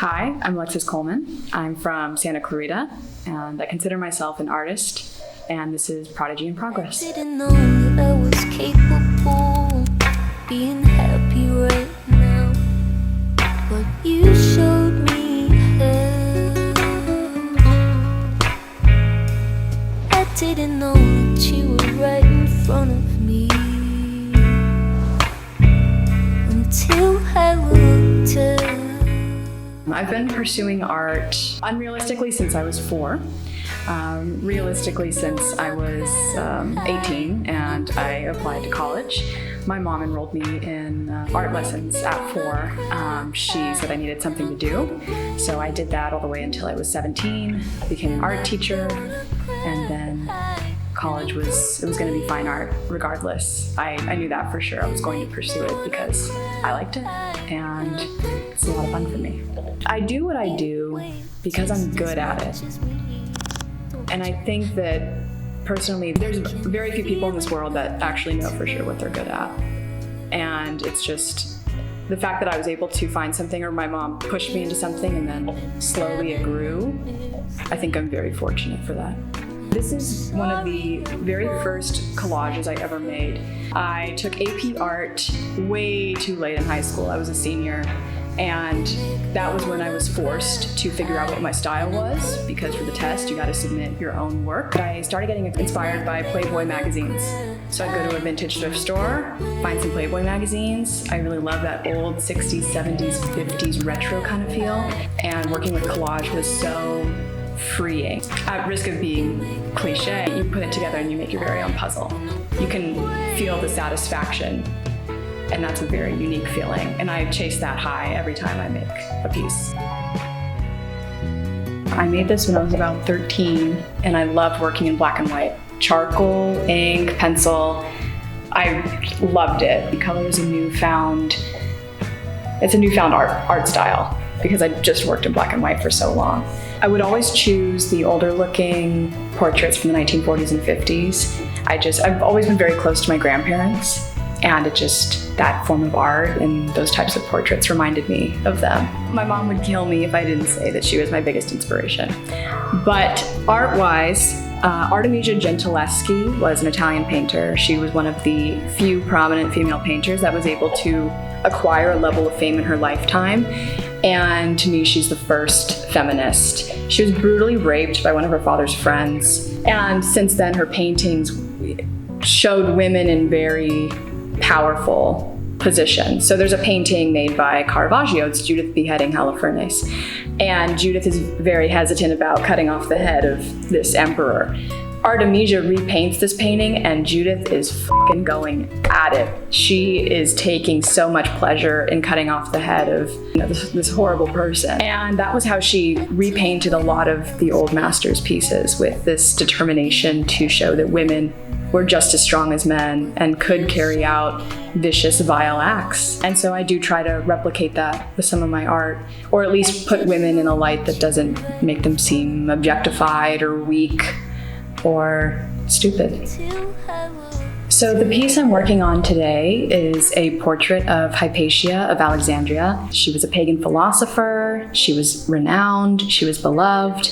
Hi, I'm Alexis Coleman. I'm from Santa Clarita, and I consider myself an artist, and this is Prodigy in Progress. I didn't know that I was capable of being happy right now, but you showed me how. I didn't know that you were right in front of me until I looked up. I've been pursuing art unrealistically since I was 4. Realistically since I was 18 and I applied to college. My mom enrolled me in art lessons at 4. She said I needed something to do, so I did that all the way until I was 17, became an art teacher, and then college was going to be fine art regardless. I knew that for sure. I was going to pursue it because I liked it and it's a lot of fun for me. I do what I do because I'm good at it. And I think that personally, there's very few people in this world that actually know for sure what they're good at. And it's just the fact that I was able to find something, or my mom pushed me into something and then slowly it grew. I think I'm very fortunate for that. This is one of the very first collages I ever made. I took AP art way too late in high school. I was a senior, and that was when I was forced to figure out what my style was, because for the test you got to submit your own work. I started getting inspired by Playboy magazines. So I'd go to a vintage thrift store, find some Playboy magazines. I really love that old 60s, 70s, 50s retro kind of feel, and working with collage was so freeing. At risk of being cliche, you put it together and you make your very own puzzle. You can feel the satisfaction, and that's a very unique feeling. And I chase that high every time I make a piece. I made this when I was about 13, and I loved working in black and white. Charcoal, ink, pencil. I loved it. The color is a newfound art style, because I just worked in black and white for so long. I would always choose the older looking portraits from the 1940s and 50s. I've always been very close to my grandparents, and that form of art and those types of portraits reminded me of them. My mom would kill me if I didn't say that she was my biggest inspiration. But art-wise, Artemisia Gentileschi was an Italian painter. She was one of the few prominent female painters that was able to acquire a level of fame in her lifetime. And to me, she's the first feminist. She was brutally raped by one of her father's friends. And since then, her paintings showed women in very powerful positions. So there's a painting made by Caravaggio, it's Judith beheading Holofernes. And Judith is very hesitant about cutting off the head of this emperor. Artemisia repaints this painting, and Judith is fucking going at it. She is taking so much pleasure in cutting off the head of this horrible person. And that was how she repainted a lot of the old master's pieces, with this determination to show that women were just as strong as men and could carry out vicious, vile acts. And so I do try to replicate that with some of my art, or at least put women in a light that doesn't make them seem objectified or weak or stupid. So the piece I'm working on today is a portrait of Hypatia of Alexandria. She was a pagan philosopher, she was renowned, she was beloved,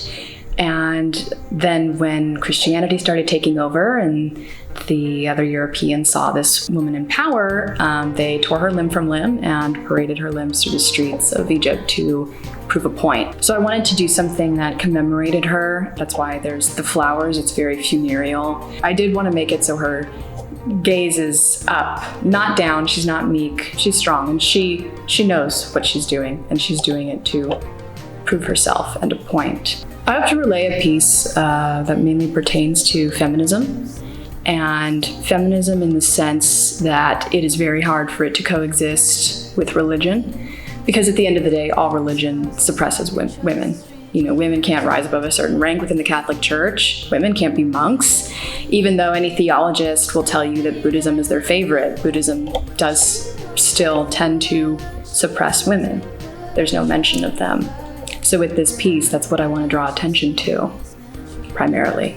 and then when Christianity started taking over and the other Europeans saw this woman in power, they tore her limb from limb and paraded her limbs through the streets of Egypt to prove a point. So I wanted to do something that commemorated her. That's why there's the flowers. It's very funereal. I did want to make it so her gaze is up, not down. She's not meek. She's strong, and she knows what she's doing, and she's doing it to prove herself and a point. I have to relay a piece that mainly pertains to feminism. And feminism in the sense that it is very hard for it to coexist with religion, because at the end of the day, all religion suppresses women. You know, women can't rise above a certain rank within the Catholic Church. Women can't be monks, even though any theologist will tell you that Buddhism is their favorite. Buddhism does still tend to suppress women. There's no mention of them. So with this piece, that's what I want to draw attention to, primarily.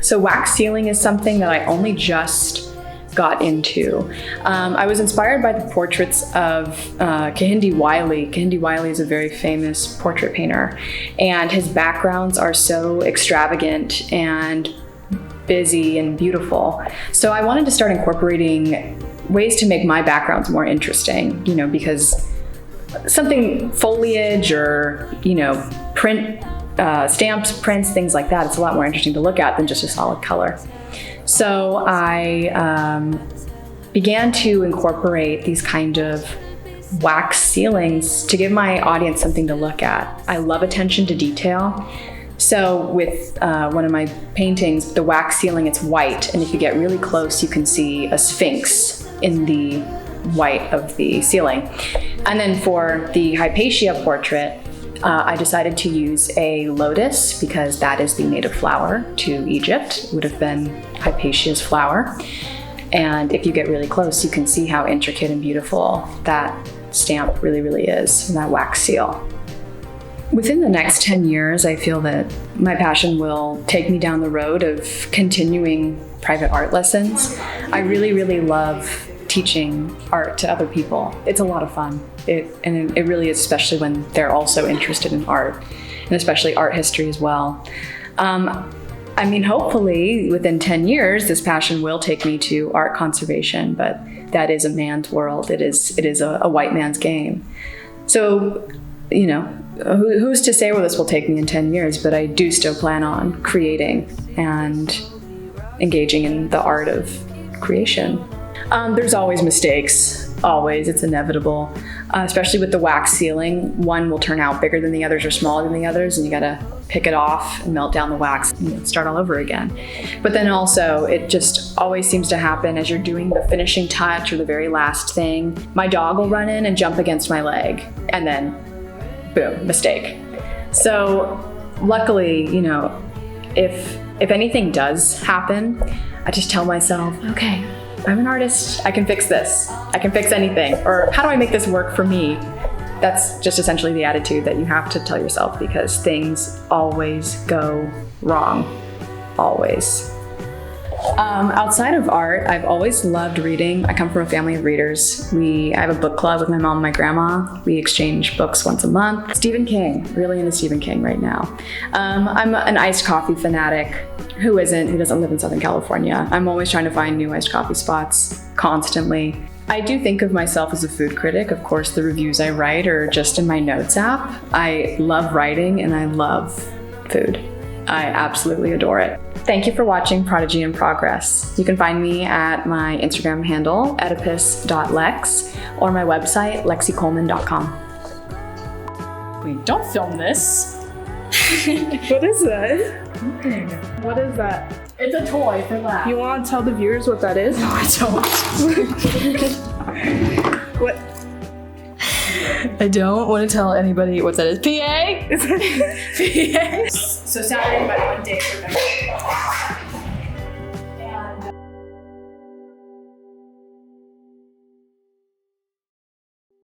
So wax sealing is something that I only just got into. I was inspired by the portraits of Kehinde Wiley. Kehinde Wiley is a very famous portrait painter, and his backgrounds are so extravagant and busy and beautiful. So I wanted to start incorporating ways to make my backgrounds more interesting, because something foliage or, print, stamps, prints, things like that, it's a lot more interesting to look at than just a solid color. So I began to incorporate these kind of wax ceilings to give my audience something to look at. I love attention to detail. So with one of my paintings, the wax ceiling, it's white, and if you get really close, you can see a sphinx in the white of the ceiling. And then for the Hypatia portrait, I decided to use a lotus because that is the native flower to Egypt. It would have been Hypatia's flower. And if you get really close, you can see how intricate and beautiful that stamp really, really is, and that wax seal. Within the next 10 years, I feel that my passion will take me down the road of continuing private art lessons. I really, really love teaching art to other people. It's a lot of fun. It really is, especially when they're also interested in art, and especially art history as well. Hopefully within 10 years, this passion will take me to art conservation, but that is a man's world. It is a white man's game. So, who's to say where this will take me in 10 years, but I do still plan on creating and engaging in the art of creation. There's always mistakes, always, it's inevitable, especially with the wax ceiling. One will turn out bigger than the others or smaller than the others, and you gotta pick it off and melt down the wax and start all over again. But then also, it just always seems to happen as you're doing the finishing touch or the very last thing. My dog will run in and jump against my leg, and then boom, mistake. So luckily, if anything does happen, I just tell myself, okay, I'm an artist, I can fix this. I can fix anything. Or how do I make this work for me? That's just essentially the attitude that you have to tell yourself, because things always go wrong, always. Outside of art, I've always loved reading. I come from a family of readers. I have a book club with my mom and my grandma. We exchange books once a month. Stephen King, really into Stephen King right now. I'm an iced coffee fanatic. Who doesn't live in Southern California? I'm always trying to find new iced coffee spots, constantly. I do think of myself as a food critic. Of course, the reviews I write are just in my notes app. I love writing and I love food. I absolutely adore it. Thank you for watching Prodigy in Progress. You can find me at my Instagram handle, oedipus.lex, or my website, lexicoleman.com. Wait, don't film this. What is that? What is that? It's a toy for laughs. You want to tell the viewers what that is? No, I don't. What? I don't want to tell anybody what that is. PA? PA? So Saturday, by one day, remember.